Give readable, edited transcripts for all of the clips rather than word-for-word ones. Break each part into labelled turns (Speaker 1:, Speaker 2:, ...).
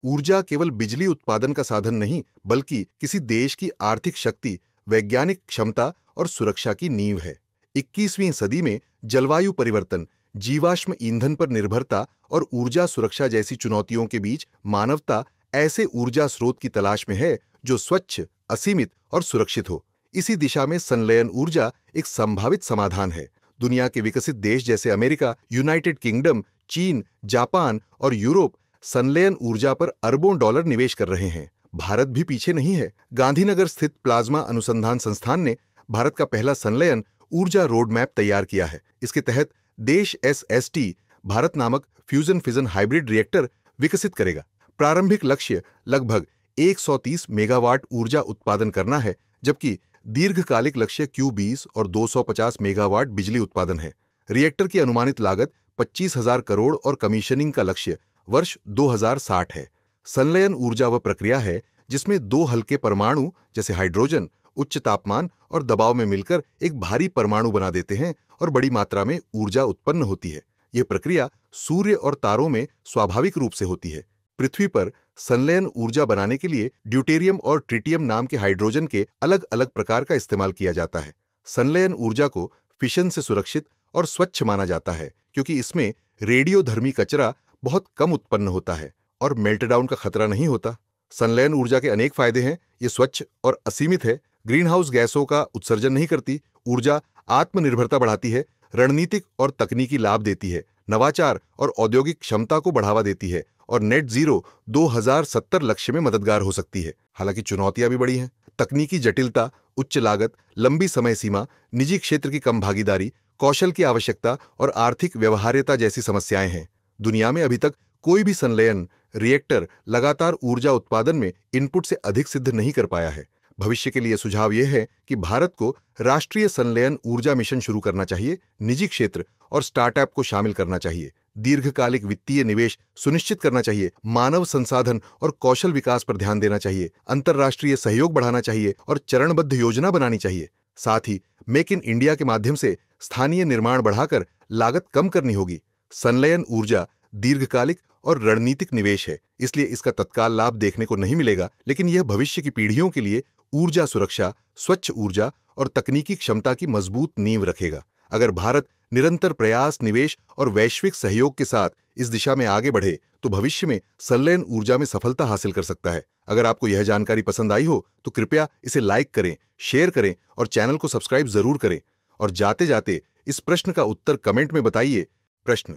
Speaker 1: ऊर्जा केवल बिजली उत्पादन का साधन नहीं, बल्कि किसी देश की आर्थिक शक्ति, वैज्ञानिक क्षमता और सुरक्षा की नींव है। 21वीं सदी में जलवायु परिवर्तन, जीवाश्म ईंधन पर निर्भरता और ऊर्जा सुरक्षा जैसी चुनौतियों के बीच मानवता ऐसे ऊर्जा स्रोत की तलाश में है जो स्वच्छ, असीमित और सुरक्षित हो। इसी दिशा में संलयन ऊर्जा एक संभावित समाधान है। दुनिया के विकसित देश जैसे अमेरिका, यूनाइटेड किंगडम, चीन, जापान और यूरोप संलयन ऊर्जा पर अरबों डॉलर निवेश कर रहे हैं। भारत भी पीछे नहीं है। गांधीनगर स्थित प्लाज्मा अनुसंधान संस्थान ने भारत का पहला संलयन ऊर्जा रोड मैप तैयार किया है। इसके तहत देश SST भारत नामक फ्यूजन फिजन हाइब्रिड रिएक्टर विकसित करेगा। प्रारंभिक लक्ष्य लगभग 130 मेगावाट ऊर्जा उत्पादन करना है, जबकि दीर्घकालिक लक्ष्य Q20 और 250 मेगावाट बिजली उत्पादन है। रिएक्टर की अनुमानित लागत 25,000 करोड़ और कमीशनिंग का लक्ष्य वर्ष 2060 है। संलयन ऊर्जा वह प्रक्रिया है जिसमें दो हल्के परमाणु जैसे हाइड्रोजन उच्च तापमान और दबाव में मिलकर एक भारी परमाणु बना देते हैं और बड़ी मात्रा में ऊर्जा उत्पन्न होती है। यह प्रक्रिया सूर्य और तारों में स्वाभाविक रूप से होती है। पृथ्वी पर संलयन ऊर्जा बनाने के लिए ड्यूटेरियम और ट्रिटियम नाम के हाइड्रोजन के अलग अलग प्रकार का इस्तेमाल किया जाता है। संलयन ऊर्जा को फिशन से सुरक्षित और स्वच्छ माना जाता है क्योंकि इसमें रेडियोधर्मी कचरा बहुत कम उत्पन्न होता है और मेल्टडाउन का खतरा नहीं होता। संलयन ऊर्जा के अनेक फायदे हैं। ये स्वच्छ और असीमित है, ग्रीन हाउस गैसों का उत्सर्जन नहीं करती, ऊर्जा आत्मनिर्भरता बढ़ाती है, रणनीतिक और तकनीकी लाभ देती है, नवाचार और औद्योगिक क्षमता को बढ़ावा देती है और नेट जीरो 2070 लक्ष्य में मददगार हो सकती है। हालांकि चुनौतियां भी बड़ी हैं। तकनीकी जटिलता, उच्च लागत, लंबी समय सीमा, निजी क्षेत्र की कम भागीदारी, कौशल की आवश्यकता और आर्थिक व्यवहार्यता जैसी समस्याएं हैं। दुनिया में अभी तक कोई भी संलयन रिएक्टर लगातार ऊर्जा उत्पादन में इनपुट से अधिक सिद्ध नहीं कर पाया है। भविष्य के लिए सुझाव यह है कि भारत को राष्ट्रीय संलयन ऊर्जा मिशन शुरू करना चाहिए, निजी क्षेत्र और स्टार्टअप को शामिल करना चाहिए, दीर्घकालिक वित्तीय निवेश सुनिश्चित करना चाहिए, मानव संसाधन और कौशल विकास पर ध्यान देना चाहिए, अंतर्राष्ट्रीय सहयोग बढ़ाना चाहिए और चरणबद्ध योजना बनानी चाहिए। साथ ही मेक इन इंडिया के माध्यम से स्थानीय निर्माण बढ़ाकर लागत कम करनी होगी। संलयन ऊर्जा दीर्घकालिक और रणनीतिक निवेश है, इसलिए इसका तत्काल लाभ देखने को नहीं मिलेगा, लेकिन यह भविष्य की पीढ़ियों के लिए ऊर्जा सुरक्षा, स्वच्छ ऊर्जा और तकनीकी क्षमता की मजबूत नींव रखेगा। अगर भारत निरंतर प्रयास, निवेश और वैश्विक सहयोग के साथ इस दिशा में आगे बढ़े तो भविष्य में संलयन ऊर्जा में सफलता हासिल कर सकता है। अगर आपको यह जानकारी पसंद आई हो तो कृपया इसे लाइक करें, शेयर करें और चैनल को सब्सक्राइब जरूर करें। और जाते जाते इस प्रश्न का उत्तर कमेंट में बताइए। प्रश्न: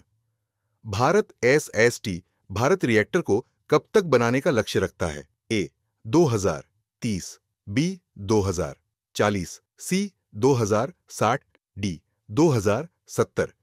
Speaker 1: भारत SST भारत रिएक्टर को कब तक बनाने का लक्ष्य रखता है? A 2030, B 2040, C 2060, D 2070।